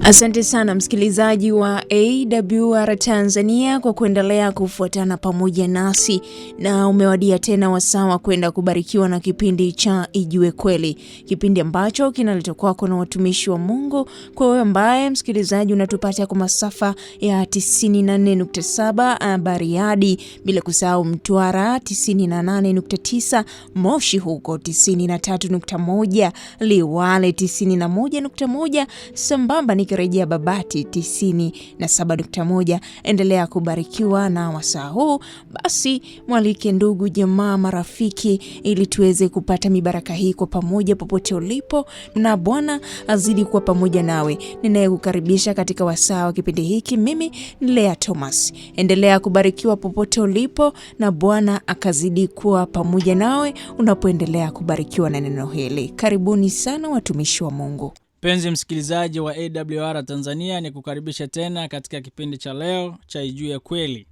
Asante sana msikilizaji wa AWR Tanzania kwa kuendelea kufuatana pamoja nasi, na umewadia tena wasaa kwenda kubarikiwa na kipindi cha Ijue Kweli, kipindi ambacho kinaletwa kwako na watumishi wa Mungu. Kwa wewe ambaye msikilizaji unatupata kwa masafa ya 94.7 Bariadi, bila kusahau Mtwara 98.9, Moshi huko 93.1, Liwale 91.1, sambamba nikirejea Babati 97.1. Endelea kubarikiwa na wasaa huu. Basi mwalike ndugu, jamaa, marafiki ili tuweze kupata mibaraka hii kwa pamoja popote ulipo, na Bwana azidi kuwa pamoja nawe. Ninayekukaribisha katika wasaa wa kipindi hiki mimi ni Lea Thomas. Endelea kubarikiwa popote ulipo, na Bwana akazidi kuwa pamoja nawe unapoendelea kubarikiwa na neno hili. Karibuni sana watumishi wa Mungu. Penzi msikilizaji wa AWR Tanzania, ni kukaribisha tena katika kipindi cha leo cha Ijue Kweli.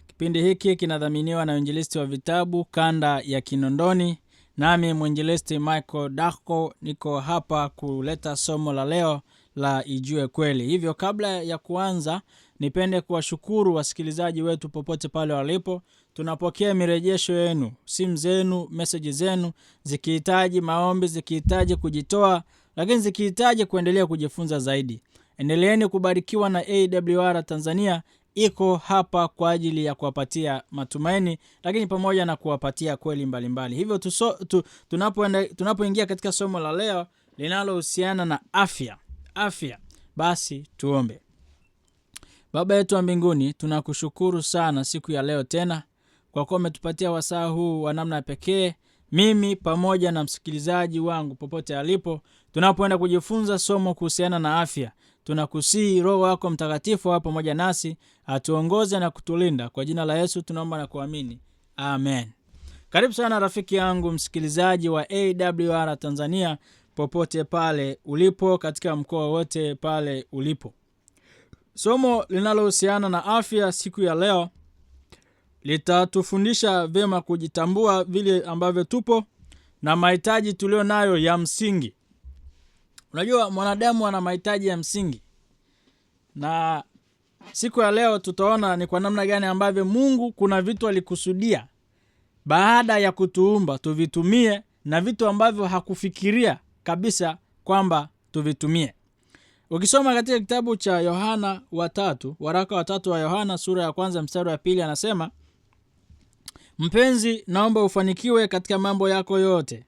Kipindi hiki kinadhaminiwa na Uinjilisti wa Vitabu Kanda ya Kinondoni. Nami mwinjilisti Michael Dako niko hapa kuleta somo la leo la Ijue Kweli. Hivyo kabla ya kuanza, nipende kuwashukuru wasikilizaji wetu popote pale walipo. Tunapokea mirejesho yenu, simu zenu, message zenu, zikihitaji maombi, zikihitaji kujitoa, lakini zikihitaji kuendelea kujifunza zaidi. Endeleeni kubarikiwa na AWR Tanzania. Iko hapa kwa ajili ya kuwapatia matumaini, lakini pamoja na kuwapatia kweli mbalimbali. Hivyo tunapoingia katika somo la leo linalohusiana na afya, basi tuombe. Baba yetu wa mbinguni, tunakushukuru sana siku ya leo tena kwa kuwa umetupatia wasaa huu wa namna pekee, mimi pamoja na msikilizaji wangu popote alipo, tunapoenda kujifunza somo kuhusiana na afya. Tunakusihi Roho wako Mtakatifu hapa pamoja nasi, atuongoze na kutulinda. Kwa jina la Yesu tunaomba na kuamini, amen. Karibu sana rafiki yangu msikilizaji wa AWR Tanzania popote pale ulipo, katika mkoa wote pale ulipo. Somo linalohusiana na afya siku ya leo litatufundisha vyema kujitambua vile ambavyo tupo na mahitaji tulio nayo ya msingi. Unajua mwanadamu ana mahitaji ya msingi, na siku ya leo tutaona ni kwa namna gani ambavyo Mungu kuna vitu alikusudia baada ya kutuumba tuvitumie, na vitu ambavyo hakufikiria kabisa kwamba tuvitumie. Ukisoma katika kitabu cha Yohana waraka wa 3 wa Yohana sura ya 1 mstari wa 2, anasema, mpenzi, naomba ufanikiwe katika mambo yako yote.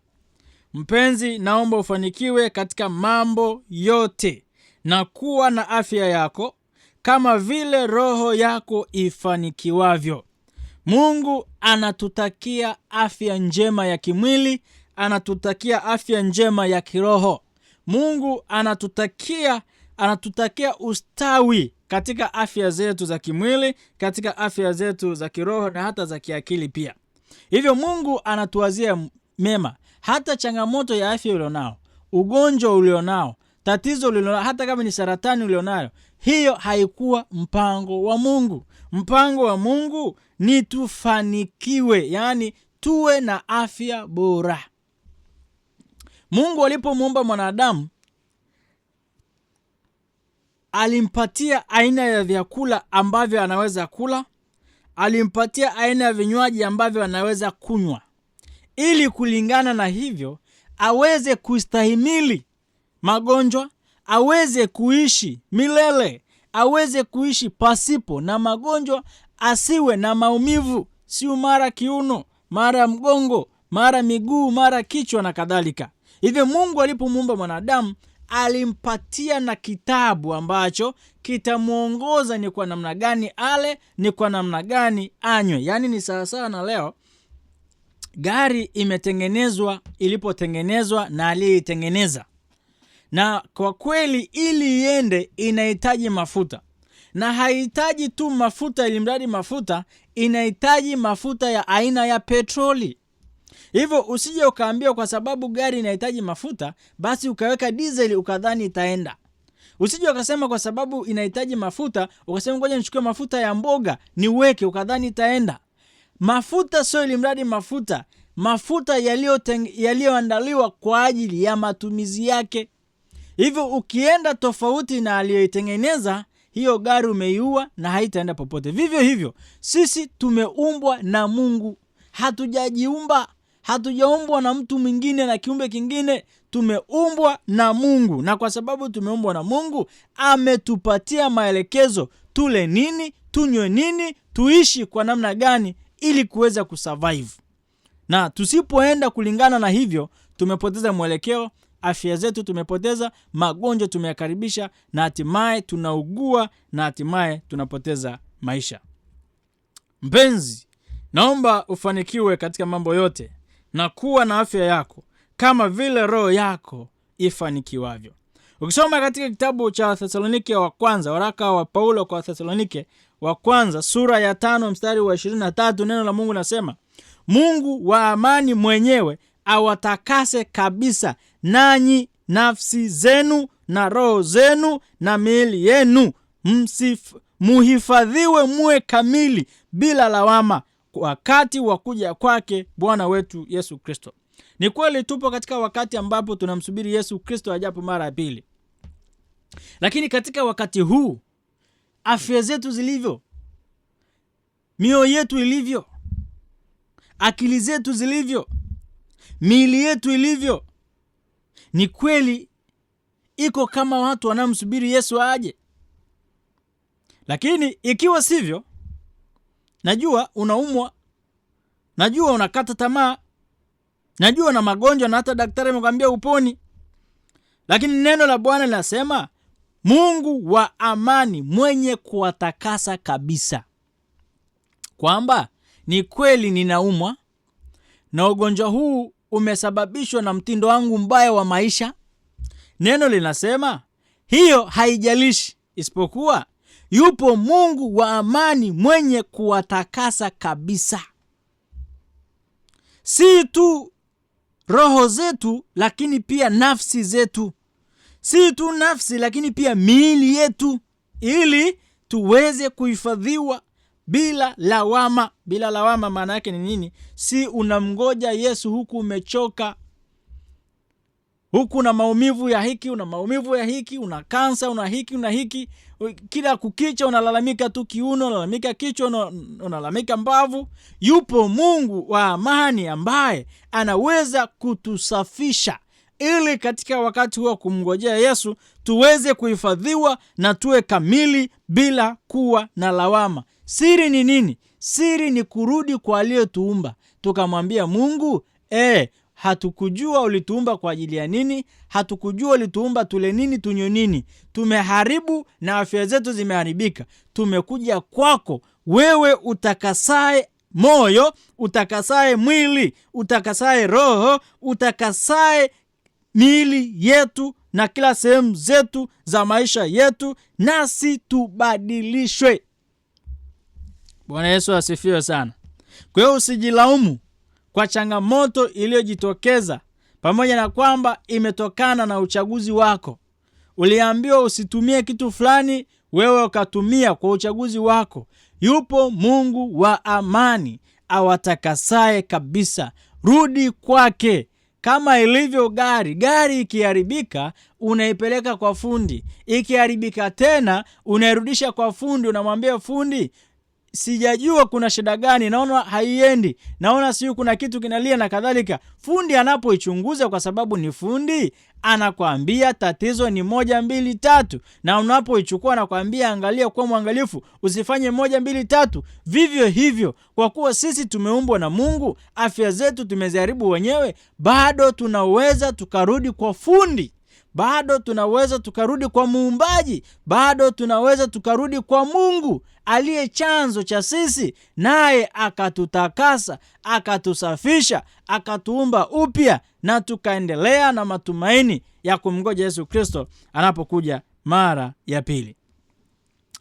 Mpenzi, naomba ufanikiwe katika mambo yote na kuwa na afya yako kama vile roho yako ifanikiwavyo. Mungu anatutakia afya njema ya kimwili, anatutakia afya njema ya kiroho. Mungu anatutakia ustawi katika afya zetu za kimwili, katika afya zetu za kiroho na hata za kiakili pia. Hivyo Mungu anatuwazia mema. Hata changamoto ya afya ulionao, ugonjwa ulionao, tatizo ulionao, hata kama ni saratani ulionayo, hiyo haikuwa mpango wa Mungu. Mpango wa Mungu ni tufanikiwe, yani tuwe na afya bora. Mungu alipomuumba mwanadamu, alimpatia aina ya vyakula ambavyo anaweza kula, alimpatia aina ya vinywaji ambavyo anaweza kunywa, ili kulingana na hivyo aweze kustahimili magonjwa, aweze kuishi milele, aweze kuishi pasipo na magonjwa, asiwe na maumivu, siyo mara kiuno, mara mgongo, mara miguu, mara kichwa na kadhalika. Hivyo Mungu alipomuumba mwanadamu, alimpatia na kitabu ambacho kitamuongoza ni kwa namna gani ale, ni kwa namna gani anywe. Yani ni sawasawa na leo gari ilipotengenezwa na aliyeitengeneza. Na kwa kweli ili iende inahitaji mafuta. Na haihitaji tu mafuta ili mradi mafuta, inahitaji mafuta ya aina ya petroli. Hivyo usije ukaambia kwa sababu gari inahitaji mafuta basi ukaweka diesel ukadhani itaenda. Usije ukasema kwa sababu inahitaji mafuta ukasema ngoja nichukue mafuta ya mboga niweke ukadhani itaenda. Mafuta sio ili mradi mafuta yaliyoandaliwa kwa ajili ya matumizi yake. Hivyo ukienda tofauti na aliyeitengeneza, hiyo gari umeiua na haitaenda popote. Vivyo hivyo, sisi tumeumbwa na Mungu. Hatujaumbwa na mtu mwingine na kiumbe kingine. Tumeumbwa na Mungu, na kwa sababu tumeumbwa na Mungu, ametupatia maelekezo, tule nini, tunywe nini, tuishi kwa namna gani ili kuweza kusurvive. Na tusipoenda kulingana na hivyo, tumepoteza mwelekeo, afya zetu tumepoteza, magonjwa tumeyakaribisha, na hatimaye tunaugua, na hatimaye tunapoteza maisha. Mpenzi, naomba ufanikiwe katika mambo yote na kuwa na afya yako kama vile roho yako ifanikiwavyo. Ukisoma katika kitabu cha Thessalonike wa kwanza, waraka wa Paulo kwa Thessalonike wa kwanza sura ya 5 mstari wa 23, neno la Mungu nasema, Mungu wa amani mwenyewe awatakase kabisa, nanyi nafsi zenu na roho zenu na miili yenu muhifadhiwe muwe kamili bila lawama wakati wa kuja kwake Bwana wetu Yesu Kristo. Ni kweli tupo katika wakati ambapo tunamsubiri Yesu Kristo ajapo mara ya pili. Lakini katika wakati huu, afya zetu zilivyo, mioyo yetu ilivyo, akili zetu zilivyo, miili yetu ilivyo, ni kweli iko kama watu wanamsubiri Yesu aje. Lakini ikiwa sivyo, najua unaumwa, najua unakata tamaa, najua na magonjwa na hata daktari amekwambia uponi. Lakini neno la Bwana linasema, Mungu wa amani mwenye kuwatakasa kabisa. Kwamba ni kweli ninaumwa na ugonjwa huu umesababishwa na mtindo wangu mbaya wa maisha. Neno linasema hiyo haijalishi, isipokuwa yupo Mungu wa amani mwenye kuwatakasa kabisa. Si tu roho zetu, lakini pia nafsi zetu. Si tu nafsi, lakini pia miili yetu, ili tuweze kuhifadhiwa bila lawama. Bila lawama maana yake ni nini? Si unamgoja Yesu huku umechoka, huku na maumivu ya hiki, una maumivu ya hiki, una kansa, una hiki, una hiki. Kila kukicha unalalamika tu kiuno, unalalamika kichwa, unalalamika mbavu. Yupo Mungu wa amani ambaye anaweza kutusafisha, ili katika wakati huo kumngojea Yesu tuweze kuhifadhiwa na tuwe kamili bila kuwa na lawama. Siri ni nini? Siri ni kurudi kwa aliyetuumba. Tukamwambia Mungu, hatukujua ulituumba kwa ajili ya nini, hatukujua ulituumba tule nini, tunywe nini. Tumeharibu na afya zetu zimeharibika. Tumekuja kwako wewe, utakasaye moyo, utakasaye mwili, utakasaye roho, utakasaye miili yetu na kila sehemu zetu za maisha yetu, nasi tubadilishwe. Bwana Yesu asifiwe sana. Kwa hiyo usijilaumu kwa changamoto iliyojitokeza, pamoja na kwamba imetokana na uchaguzi wako. Uliambiwa usitumie kitu fulani, wewe ukatumia kwa uchaguzi wako. Yupo Mungu wa amani awatakasaye kabisa. Rudi kwake. Kama ilivyo gari ikiharibika unaipeleka kwa fundi, ikiharibika tena unairudisha kwa fundi, unamwambia fundi, sijajua kuna shida gani, naona haiendi, naona siyo kuna kitu kinalia na kadhalika. Fundi anapoichunguza, kwa sababu ni fundi, anakuambia tatizo ni 1 2 3, na unapoichukua anakuambia angalia kwa mwangalifu, usifanye 1 2 3. Vivyo hivyo, kwa kuwa sisi tumeumbwa na Mungu, afya zetu tumeziharibu wenyewe, bado tunaweza tukarudi kwa fundi, bado tunaweza tukarudi kwa muumbaji, bado tunaweza tukarudi kwa Mungu aliye chanzo cha sisi, naye akatutakasa, akatusafisha, akatuumba upya, na tukaendelea na matumaini ya kumngoja Yesu Kristo anapokuja mara ya pili.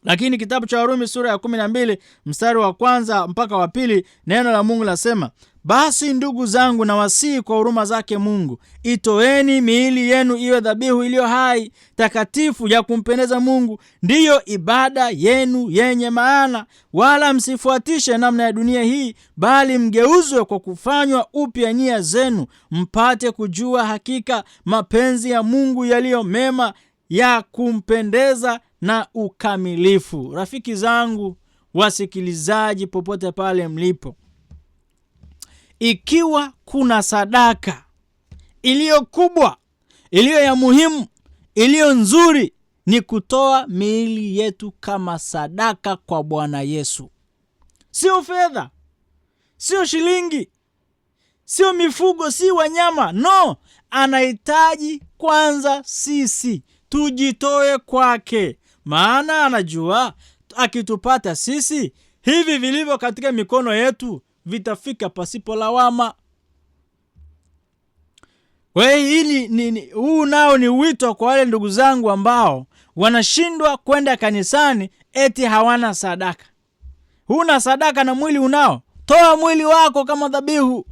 Lakini kitabu cha Warumi sura ya 12 mstari wa 1 mpaka wa 2, neno la Mungu lasema, basi ndugu zangu, na wasihi kwa huruma zake Mungu, itoeni miili yenu iwe dhabihu iliyo hai, takatifu, ya kumpendeza Mungu, ndiyo ibada yenu yenye maana. Wala msifuatishe namna ya dunia hii, bali mgeuzwe kwa kufanywa upya nia zenu, mpate kujua hakika mapenzi ya Mungu yaliyo mema, ya kumpendeza na ukamilifu. Rafiki zangu wasikilizaji, popote pale mlipo, ikiwa kuna sadaka iliyo kubwa, iliyo ya muhimu, iliyo nzuri, ni kutoa miili yetu kama sadaka kwa Bwana Yesu. Sio fedha, sio shilingi, sio mifugo, si wanyama. No, anahitaji kwanza sisi tujitoe kwake, maana anajua akitupata sisi, hivi vilivyo katika mikono yetu vitafika pasipo lawama. Kwa hiyo huu nao ni wito kwa wale ndugu zangu ambao wanashindwa kwenda kanisani eti hawana sadaka. Huna sadaka na mwili unao, toa mwili wako kama dhabihu.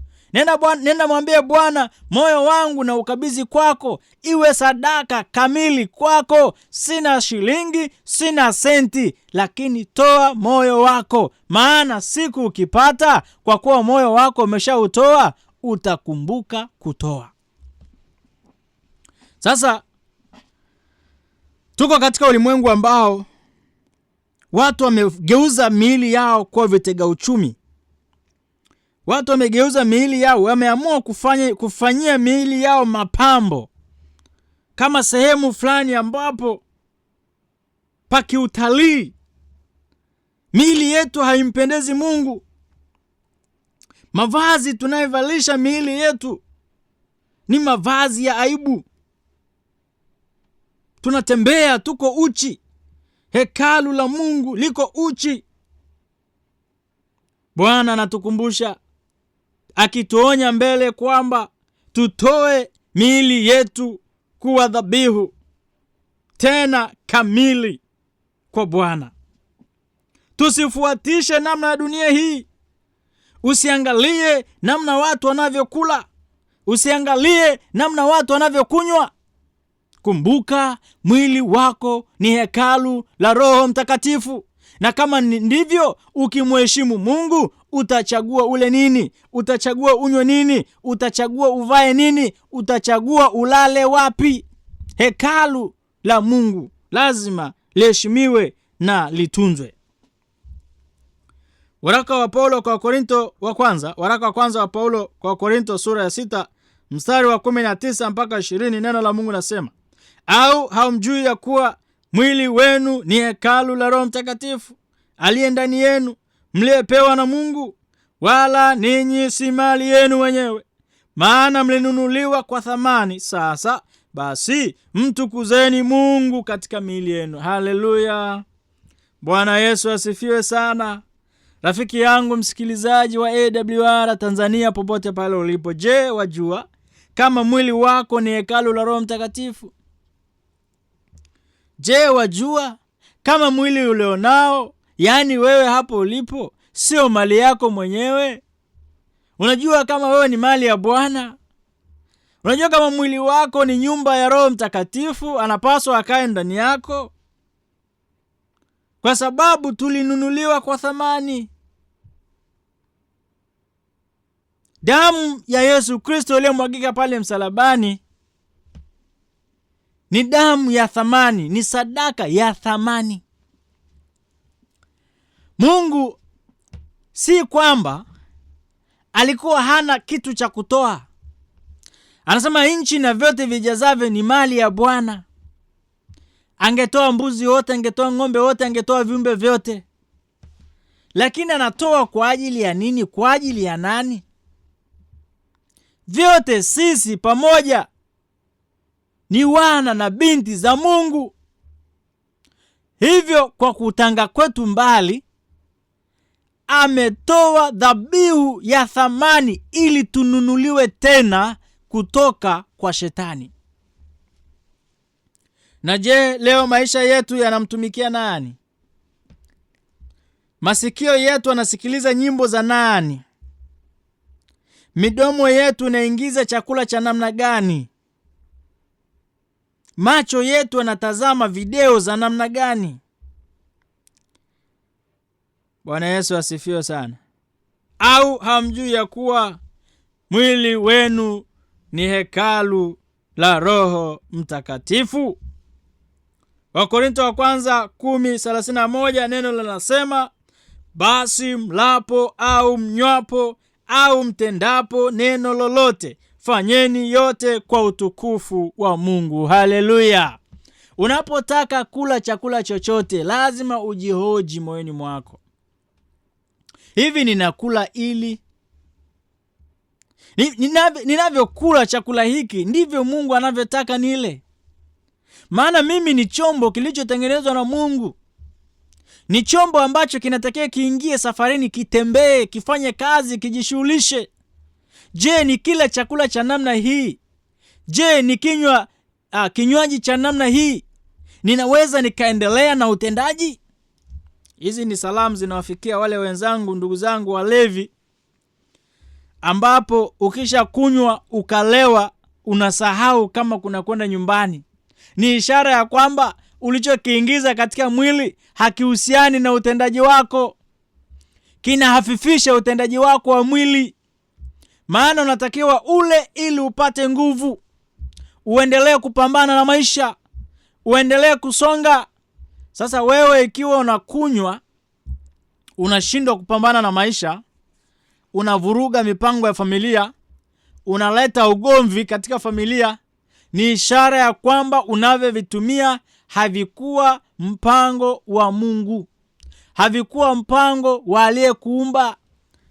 Nenda mwambie Bwana, moyo wangu na ukabidhi kwako, iwe sadaka kamili kwako. Sina shilingi, sina senti, lakini toa moyo wako, maana siku ukipata, kwa kuwa moyo wako umeshautoa, utakumbuka kutoa. Sasa tuko katika ulimwengu ambao watu wamegeuza miili yao kwa vitega uchumi. Watu wamegeuza miili yao, wameamua kufanyia miili yao mapambo kama sehemu fulani ambapo pakiutalii. Miili yetu haimpendezi Mungu. Mavazi tunayovalisha miili yetu ni mavazi ya aibu. Tunatembea tuko uchi. Hekalu la Mungu liko uchi. Bwana anatukumbusha, akituonya mbele kwamba tutoe miili yetu kuwa dhabihu tena kamili kwa Bwana. Tusifuatishe namna ya dunia hii. Usiangalie namna watu wanavyokula, usiangalie namna watu wanavyokunywa. Kumbuka, mwili wako ni hekalu la Roho Mtakatifu, na kama ndivyo, ukimheshimu Mungu, utachagua ule nini, utachagua unywe nini, utachagua uvae nini, utachagua ulale wapi. Hekalu la Mungu lazima liheshimiwe na litunzwe. Waraka wa Paulo kwa Korinto wa kwanza, waraka wa kwanza wa Paulo kwa Korinto sura ya 6 mstari wa 19 mpaka 20, neno la Mungu nasema, au haumjui ya kuwa mwili wenu ni hekalu la Roho Mtakatifu aliye ndani yenu, mliepewa na Mungu, wala ninyi si mali yenu wenyewe, maana mlinunuliwa kwa thamani. Sasa basi mtukuzeni Mungu katika miili yenu. Haleluya! Bwana Yesu asifiwe sana. Rafiki yangu msikilizaji wa AWR Tanzania, popote pale ulipo, je, wajua kama mwili wako ni hekalu la Roho Mtakatifu? Je, wajua kama mwili ulionao, yani wewe hapo ulipo, sio mali yako mwenyewe? Unajua kama wewe ni mali ya Bwana? Unajua kama mwili wako ni nyumba ya Roho Mtakatifu, anapaswa akae ndani yako? Kwa sababu tulinunuliwa kwa thamani. Damu ya Yesu Kristo iliyomwagika pale msalabani ni damu ya thamani, ni sadaka ya thamani. Mungu si kwamba alikuwa hana kitu cha kutoa. Anasema nchi na vyote vijazavyo ni mali ya Bwana. Angetoa mbuzi wote, angetoa ng'ombe wote, angetoa viumbe vyote. Lakini anatoa kwa ajili ya nini? Kwa ajili ya nani? Vyote sisi pamoja ni wana na binti za Mungu. Hivyo kwa kutanga kwetu mbali, ametoa dhabihu ya thamani ili tununuliwe tena kutoka kwa shetani. Na je, leo maisha yetu yanamtumikia nani? Masikio yetu yanasikiliza nyimbo za nani? Midomo yetu inaingiza chakula cha namna gani? Macho yetu yanatazama video za namna gani? Bwana Yesu asifiwe sana. Au hamjui ya kuwa mwili wenu ni hekalu la Roho Mtakatifu? Wakorintho wa kwanza 10:31 neno linasema, basi mlapo au mnywapo au mtendapo neno lolote, fanyeni yote kwa utukufu wa Mungu. Haleluya. Unapotaka kula chakula chochote, lazima ujihoji moyoni mwako, hivi ninakula ili ninavyokula chakula hiki ndivyo Mungu anavyotaka nile? Maana mimi ni chombo kilichotengenezwa na Mungu. Ni chombo ambacho kinatakiwa kiingie safarini, kitembee, kifanye kazi, kijishughulishe. Je, ni kila chakula cha namna hii? Je, ni kinywaji cha namna hii? Ninaweza nikaendelea na utendaji? Hizi ni salamu zinawafikia wale wenzangu, ndugu zangu walevi, ambapo ukisha kunywa ukalewa unasahau kama kuna kwenda nyumbani. Ni ishara ya kwamba ulichokiingiza katika mwili hakihusiani na utendaji wako, kinahafifisha utendaji wako wa mwili. Maana unatakiwa ule ili upate nguvu, uendelee kupambana na maisha, uendelee kusonga. Sasa wewe ikiwa unakunywa, unashindwa kupambana na maisha, unavuruga mipango ya familia, unaleta ugomvi katika familia, ni ishara ya kwamba unavyovitumia havikuwa mpango wa Mungu, havikuwa mpango wa aliyekuumba.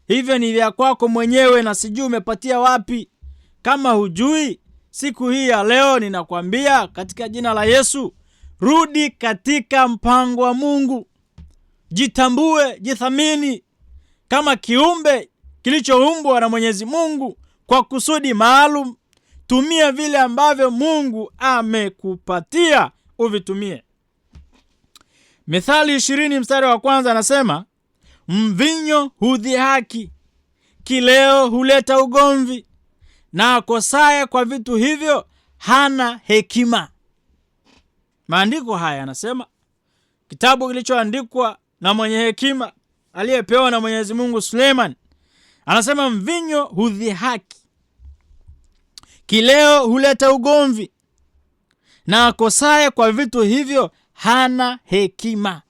Hivyo ni vya kwako mwenyewe na sijui umepatia wapi. Kama hujui, siku hii ya leo ninakwambia katika jina la Yesu, rudi katika mpango wa Mungu. Jitambue, jithamini kama kiumbe kilichoumbwa na Mwenyezi Mungu kwa kusudi maalum. Tumia vile ambavyo Mungu amekupatia uvitumie. Mithali 20:1 anasema, mvinyo hudhihaki, kileo huleta ugomvi, na akosaye kwa vitu hivyo hana hekima. Maandiko haya anasema, kitabu kilichoandikwa na mwenye hekima aliyepewa na Mwenyezi Mungu Suleiman, anasema mvinyo hudhihaki, kileo huleta ugomvi, na akosaye kwa vitu hivyo hana hekima.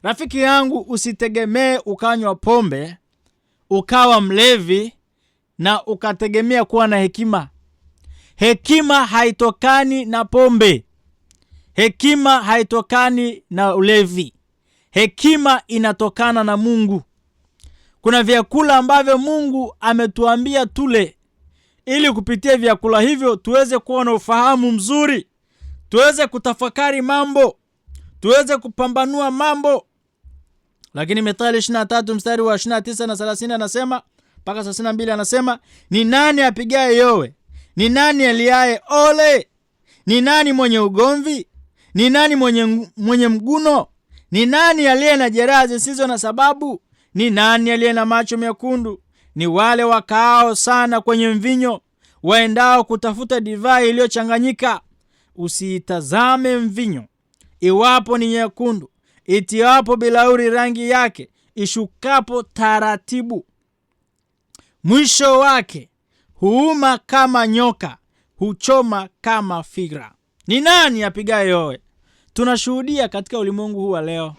Rafiki yangu, usitegemee ukanywa pombe ukawa mlevi na ukategemea kuwa na hekima. Hekima haitokani na pombe. Hekima haitokani na ulevi. Hekima inatokana na Mungu. Kuna vyakula ambavyo Mungu ametuambia tule, ili kupitia vyakula hivyo tuweze kuwa na ufahamu mzuri, tuweze kutafakari mambo, tuweze kupambanua mambo. Lakini Mithali 23:29 na 30 anasema mpaka 32 anasema, ni nani apigaye yowe? Ni nani aliaye ole? Ni nani mwenye ugomvi? Ni nani mwenye mguno? Ni nani aliye na jeraha zisizo na sababu? Ni nani aliye na macho mekundu? Ni wale wakaao sana kwenye mvinyo, waendao kutafuta divai iliyochanganyika. Usiitazame mvinyo iwapo ni nyekundu, itiwapo bilauri rangi yake, ishukapo taratibu. Mwisho wake huuma kama nyoka, huchoma kama fira. Ni nani apigaye yowe? Tunashuhudia katika ulimwengu huu wa leo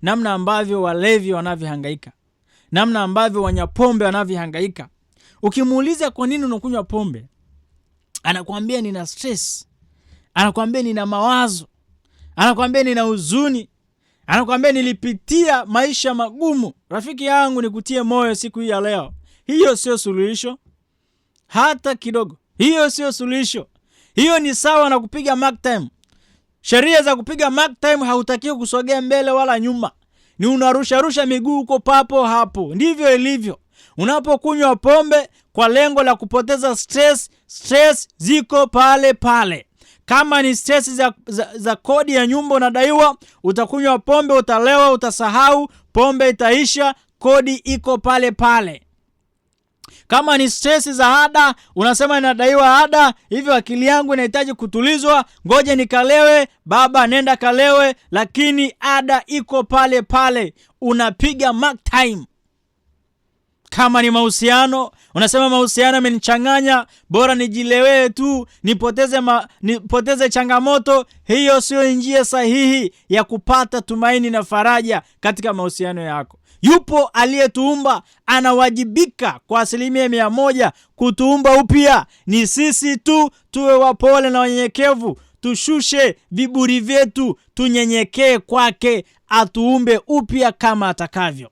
namna ambavyo walevi wanavyohangaika, namna ambavyo wanyapombe wanavyohangaika. Ukimuuliza kwa nini unakunywa pombe, anakuambia nina stress, anakuambia nina mawazo, anakuambia nina huzuni, anakuambia nilipitia maisha magumu. Rafiki yangu, nikutie moyo siku hii ya leo, hiyo sio suluhisho hata kidogo. Hiyo sio suluhisho. Hiyo ni sawa na kupiga mark time. Sheria za kupiga mark time, hautakiwi kusogea mbele wala nyuma. Ni unarusha miguu uko papo hapo. Ndivyo ilivyo. Unapokunywa pombe kwa lengo la kupoteza stress ziko pale pale. Kama ni stress za kodi ya nyumba unadaiwa, utakunywa pombe, utalewa, utasahau, pombe itaisha, kodi iko pale pale. Kama ni stress za ada, unasema ninadaiwa ada, hivyo akili yangu inahitaji kutulizwa, ngoja nikalewe. Baba, nenda kalewe, lakini ada iko pale pale, unapiga mark time. Kama ni mahusiano, unasema mahusiano yamenichanganya, bora nijilewe tu, nipoteze changamoto. Hiyo sio njia sahihi ya kupata tumaini na faraja katika mahusiano yako. Yupo aliyetuumba, anawajibika kwa 100% kutuumba upya. Ni sisi tu tuwe wapole na wanyenyekevu, tushushe viburi vyetu, tunyenyekee kwake, atuumbe upya kama atakavyo.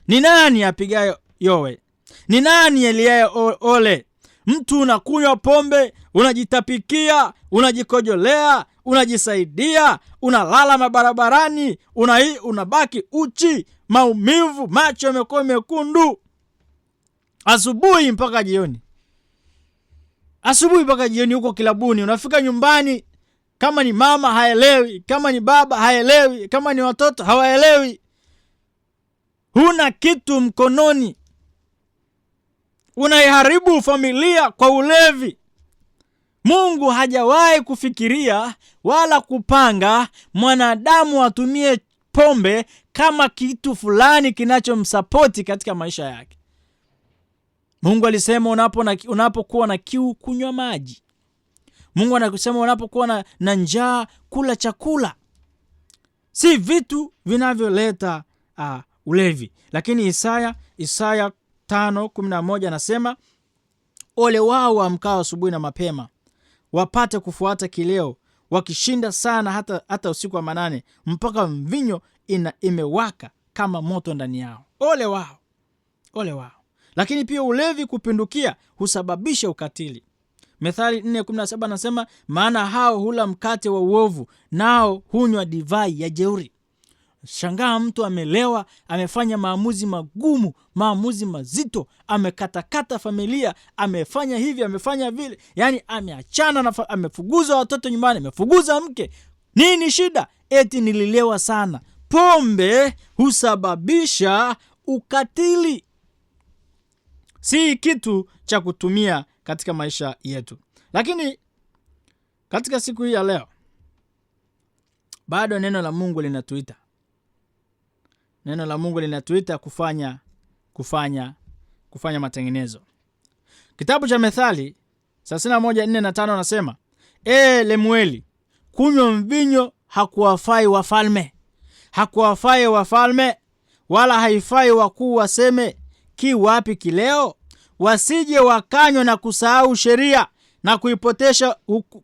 Ni nani apigaye yowe? Ni nani aliaye ole? Mtu unakunywa pombe, unajitapikia, unajikojolea, unajisaidia, unalala mabarabarani, unabaki uchi, maumivu, macho yamekuwa mekundu, asubuhi mpaka jioni. Huko kilabuni, unafika nyumbani, kama ni mama haelewi, kama ni baba haelewi, kama ni watoto hawaelewi. Huna kitu mkononi, unaiharibu familia kwa ulevi. Mungu hajawahi kufikiria wala kupanga mwanadamu atumie pombe kama kitu fulani kinachomsapoti katika maisha yake. Mungu alisema unapokuwa na kiu, kunywa maji. Mungu anasema unapokuwa na njaa, kula chakula. Si vitu vinavyoleta ulevi. Lakini Isaya 5:11 anasema, ole wao waamkao asubuhi na mapema, wapate kufuata kileo, wakishinda sana hata usiku wa manane, mpaka mvinyo imewaka kama moto ndani yao. Ole wao, ole wao. Lakini pia ulevi kupindukia husababisha ukatili. Methali 4:17 anasema, maana hao hula mkate wa uovu, nao hunywa divai ya jeuri. Shangaa mtu amelewa, amefanya maamuzi magumu, maamuzi mazito, amekatakata familia, amefanya hivi, amefanya vile, yani ameachana amefuguza watoto nyumbani, amefuguza mke. Nini shida? Eti nililewa sana. Pombe husababisha ukatili. Si kitu cha kutumia katika maisha yetu. Lakini katika siku hii ya leo, bado neno la Mungu linatuita. Neno la Mungu linatuita kufanya matengenezo. Kitabu cha Methali 31:4-5 nasema, Lemueli, kunywa mvinyo hakuwafai wafalme, wala haifai wakuu waseme, ki wapi kileo? Wasije wakanywa na kusahau sheria, na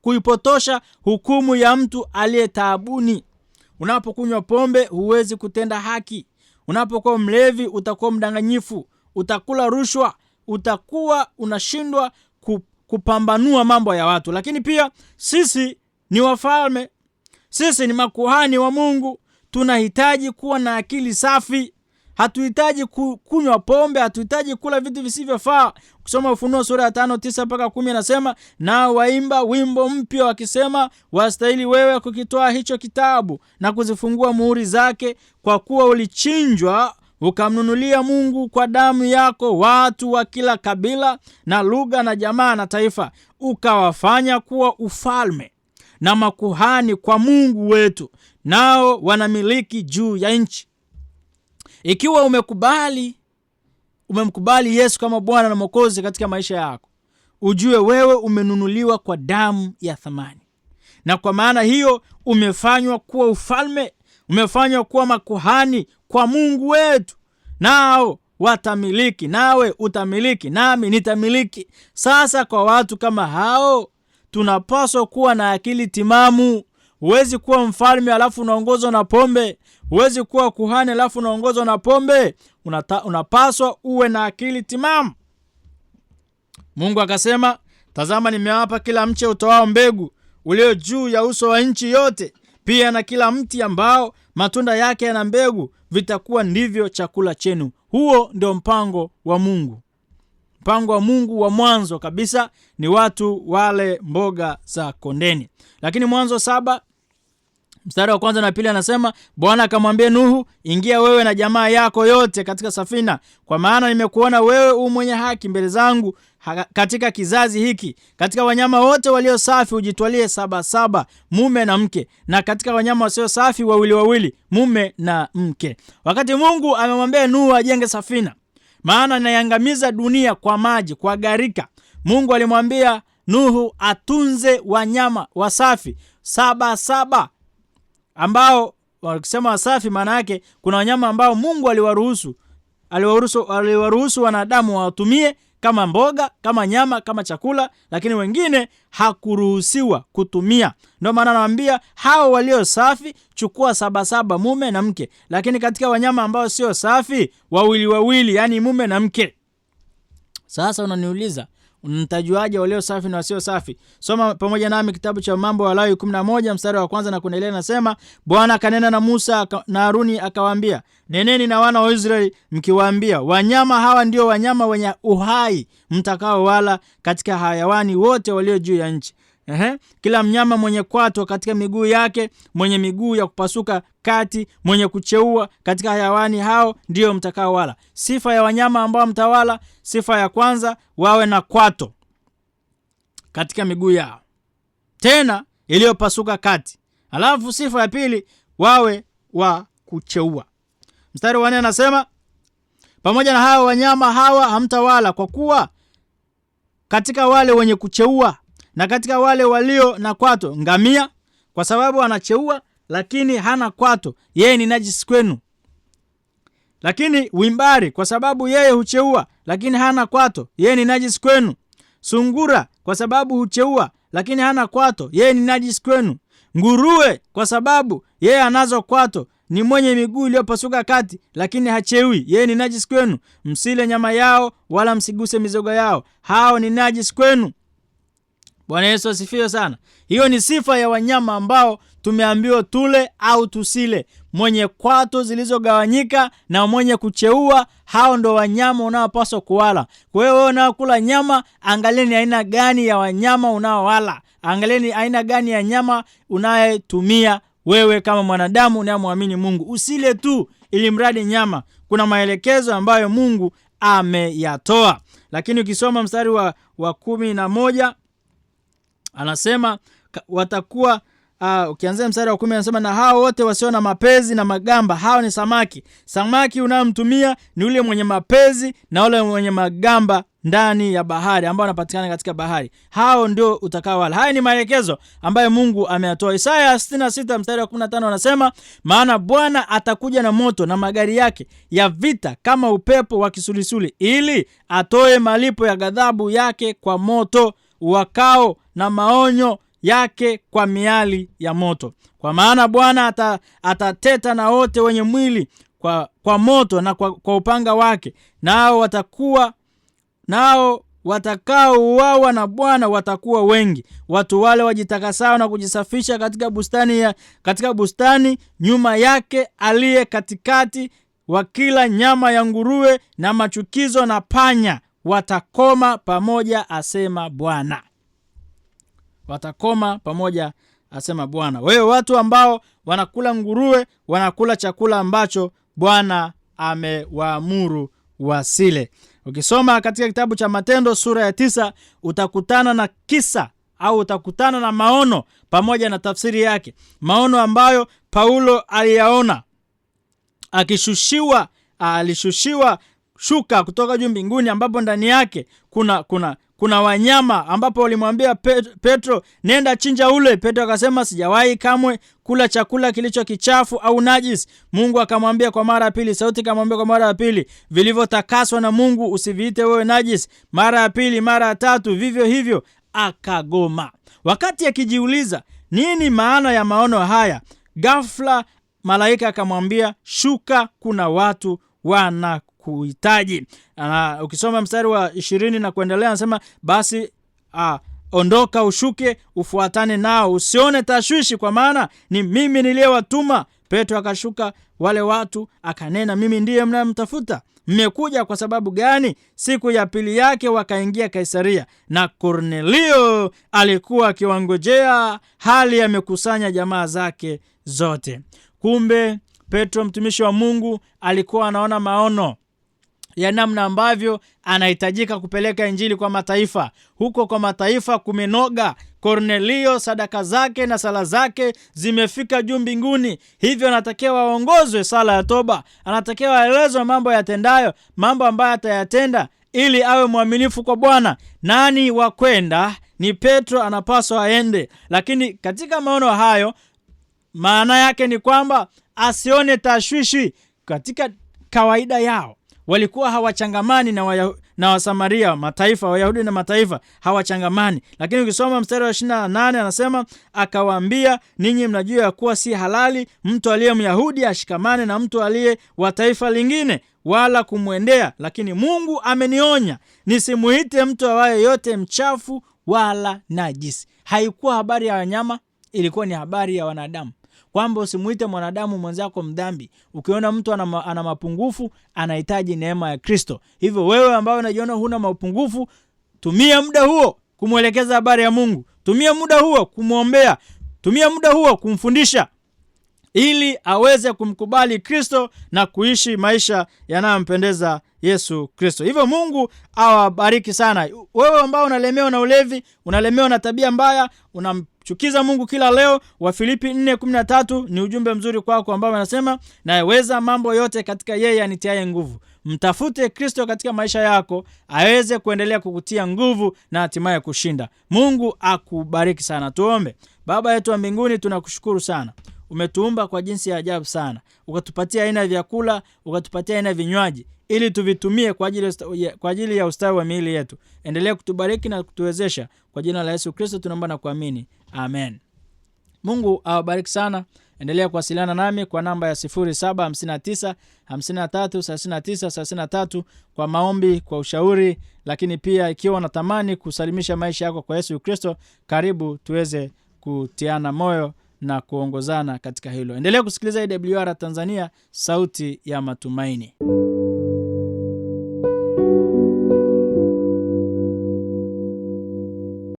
kuipotosha hukumu ya mtu aliye taabuni. Unapokunywa pombe huwezi kutenda haki. Unapokuwa mlevi utakuwa mdanganyifu, utakula rushwa, utakuwa unashindwa kupambanua mambo ya watu. Lakini pia sisi ni wafalme, sisi ni makuhani wa Mungu, tunahitaji kuwa na akili safi. Hatuhitaji kunywa pombe, hatuhitaji kula vitu visivyofaa. Kusoma Ufunuo sura ya 5:9-10 anasema, nao waimba wimbo mpya wakisema, wastahili wewe kukitoa hicho kitabu na kuzifungua muhuri zake, kwa kuwa ulichinjwa ukamnunulia Mungu kwa damu yako watu wa kila kabila na lugha na jamaa na taifa, ukawafanya kuwa ufalme na makuhani kwa Mungu wetu, nao wanamiliki juu ya nchi. Ikiwa umemkubali Yesu kama Bwana na Mwokozi katika maisha yako, ujue wewe umenunuliwa kwa damu ya thamani. Na kwa maana hiyo umefanywa kuwa ufalme, umefanywa kuwa makuhani kwa Mungu wetu. Nao watamiliki, nawe utamiliki, nami nitamiliki. Sasa kwa watu kama hao tunapaswa kuwa na akili timamu. Huwezi kuwa mfalme alafu unaongozwa na pombe. Huwezi kuwa kuhani alafu unaongozwa na pombe. Unapaswa uwe na akili timamu. Mungu akasema, tazama nimewapa kila mche utoao mbegu ulio juu ya uso wa nchi yote, pia na kila mti ambao matunda yake yana mbegu, vitakuwa ndivyo chakula chenu. Huo ndio mpango wa Mungu. mpango wa Mungu wa mwanzo kabisa ni watu wale mboga za kondeni. Lakini Mwanzo 7 mstari wa 1 na 2 anasema, Bwana akamwambia Nuhu, ingia wewe na jamaa yako yote katika safina, kwa maana nimekuona wewe u mwenye haki mbele zangu katika kizazi hiki. Katika wanyama wote walio safi ujitwalie 7 mume na mke, na katika wanyama wasio safi 2 mume na mke. Wakati Mungu amemwambia Nuhu ajenge safina, maana naiangamiza dunia kwa maji, kwa gharika, Mungu alimwambia Nuhu atunze wanyama wasafi 7 ambao wakisema wasafi maana yake kuna wanyama ambao Mungu aliwaruhusu wanadamu watumie kama mboga, kama nyama, kama chakula, lakini wengine hakuruhusiwa kutumia. Ndio maana anawaambia hao walio safi chukua 7 mume na mke, lakini katika wanyama ambao sio safi 2, yani mume na mke. Sasa unaniuliza, unatajuaje walio safi na wasio safi? Soma pamoja nami kitabu cha Mambo ya Walawi 11 mstari wa 1 na kuendelea. Nasema, Bwana akanena na Musa na Haruni akawaambia, neneni na wana wa Israeli mkiwaambia, wanyama hawa ndio wanyama wenye uhai mtakao wala katika hayawani wote walio juu ya nchi. Kila mnyama mwenye kwato katika miguu yake, mwenye miguu ya kupasuka kati, mwenye kucheua katika hayawani, hao ndio mtakao wala. Sifa ya wanyama ambao mtawala, sifa ya kwanza, wawe na kwato katika miguu yao, tena iliyopasuka kati. Alafu sifa ya pili, wawe wa kucheua. Mstari wa 4 anasema, pamoja na hao wanyama hawa hamtawala, kwa kuwa katika wale wenye kucheua na katika wale walio na kwato, ngamia, kwa sababu anacheua lakini hana kwato, yeye ni najisi kwenu. Lakini wimbari, kwa sababu yeye hucheua lakini hana kwato, yeye ni najisi kwenu. Sungura, kwa sababu hucheua lakini hana kwato, yeye ni najisi kwenu. Nguruwe, kwa sababu yeye anazo kwato, ni mwenye miguu iliyopasuka kati lakini hacheui, yeye ni najisi kwenu. Msile nyama yao wala msiguse mizoga yao, hao ni najisi kwenu. Bwana Yesu asifiwe sana. Hiyo ni sifa ya wanyama ambao tumeambiwa tule au tusile. Mwenye kwato zilizogawanyika na mwenye kucheua, hao ndo wanyama unaopaswa kuwala. Kwa hiyo wewe unaokula nyama, angalieni aina gani ya wanyama unaowala. Angalieni aina gani ya nyama unayetumia wewe kama mwanadamu unayemwamini Mungu. Usile tu ili mradi nyama. Kuna maelekezo ambayo Mungu ameyatoa. Lakini ukisoma mstari wa 11 anasema watakuwa ukianzia mstari wa 10 anasema, na hao wote wasio na mapezi na magamba, hao ni samaki. Samaki unayomtumia ni ule mwenye mapezi na ule mwenye magamba ndani ya bahari, ambao wanapatikana katika bahari, hao ndio utakao wala. Haya ni maelekezo ambayo Mungu ameyatoa. Isaya 66 mstari wa 15 anasema, maana Bwana atakuja na moto na magari yake ya vita kama upepo wa kisulisuli, ili atoe malipo ya ghadhabu yake kwa moto wakao na maonyo yake kwa miali ya moto. Kwa maana Bwana atateta na wote wenye mwili kwa moto na kwa upanga wake, nao watakaouawa na Bwana watakuwa wengi. Watu wale wajitakasao na kujisafisha katika bustani nyuma yake aliye katikati, wakila nyama ya nguruwe na machukizo na panya, watakoma pamoja, asema Bwana. Watakoma pamoja, asema Bwana. Wewe watu ambao wanakula nguruwe, wanakula chakula ambacho Bwana amewaamuru wasile. Ukisoma katika kitabu cha Matendo sura ya 9 utakutana na kisa au utakutana na maono pamoja na tafsiri yake. Maono ambayo Paulo aliyaona alishushiwa shuka kutoka juu mbinguni, ambapo ndani yake kuna wanyama, ambapo walimwambia Petro, nenda chinja ule. Petro akasema, sijawahi kamwe kula chakula kilicho kichafu au najis. Mungu akamwambia kwa mara ya pili, sauti akamwambia kwa mara ya pili, vilivyotakaswa na Mungu usiviite wewe najis. Mara ya pili, mara ya tatu, vivyo hivyo, akagoma. Wakati akijiuliza nini maana ya maono haya, ghafla malaika akamwambia, shuka, kuna watu wanakuhitaji. Ukisoma mstari wa 20 na kuendelea anasema, basi ondoka ushuke ufuatane nao, usione tashwishi, kwa maana ni mimi niliyewatuma. Petro akashuka wale watu akanena, mimi ndiye mnayemtafuta. Mmekuja kwa sababu gani? Siku ya pili yake wakaingia Kaisaria, na Kornelio alikuwa akiwangojea, hali amekusanya jamaa zake zote. Kumbe Petro mtumishi wa Mungu alikuwa anaona maono ya namna ambavyo anahitajika kupeleka injili kwa mataifa. Huko kwa mataifa kumenoga. Kornelio sadaka zake na sala zake zimefika juu mbinguni. Hivyo anatakiwa waongozwe sala ya toba. Anatakiwa aelezwe mambo yatendayo, mambo ambayo atayatenda ili awe mwaminifu kwa Bwana. Nani wa kwenda? Ni Petro, anapaswa aende. Lakini katika maono hayo, maana yake ni kwamba asione tashwishi. Katika kawaida yao walikuwa hawachangamani na Wasamaria, mataifa, Wayahudi na mataifa hawachangamani. Lakini ukisoma mstari wa 28 anasema, akawaambia, ninyi mnajua ya kuwa si halali mtu aliye Myahudi ashikamane na mtu aliye wa taifa lingine, wala kumwendea. Lakini Mungu amenionya nisimuite mtu awaye yote mchafu wala najisi. Haikuwa habari ya wanyama, ilikuwa ni habari ya wanadamu, kwamba usimuite mwanadamu mwenzako mdhambi. Ukiona mtu ana mapungufu, anahitaji neema ya Kristo. Hivyo wewe ambao unajiona huna mapungufu, tumia muda huo kumwelekeza habari ya Mungu. Tumia muda huo kumwombea. Tumia muda huo kumfundisha, ili aweze kumkubali Kristo na kuishi maisha yanayompendeza Yesu Kristo. Hivyo Mungu awabariki sana. Wewe ambao unalemewa na ulevi, unalemewa na tabia mbaya, unamchukiza Mungu kila leo, Wafilipi 4:13 ni ujumbe mzuri kwako ambao anasema, naweza mambo yote katika yeye anitiaye nguvu. Mtafute Kristo katika maisha yako, aweze kuendelea kukutia nguvu na hatimaye kushinda. Mungu akubariki sana. Tuombe. Baba yetu wa mbinguni, tunakushukuru sana. Umetuumba kwa jinsi ya ajabu sana. Ukatupatia aina ya vyakula, ukatupatia aina ya vinywaji ili tuvitumie kwa ajili ya ustawi wa miili yetu. Endelea kutubariki na kutuwezesha. Kwa jina la Yesu Kristo tunaomba na kuamini. Amen. Mungu awabariki sana. Endelea kuwasiliana nami kwa namba ya 0759 53 39 33 kwa maombi, kwa ushauri. Lakini pia ikiwa unatamani kusalimisha maisha yako kwa Yesu Kristo, karibu tuweze kutiana moyo na kuongozana katika hilo. Endelea kusikiliza AWR Tanzania, sauti ya matumaini.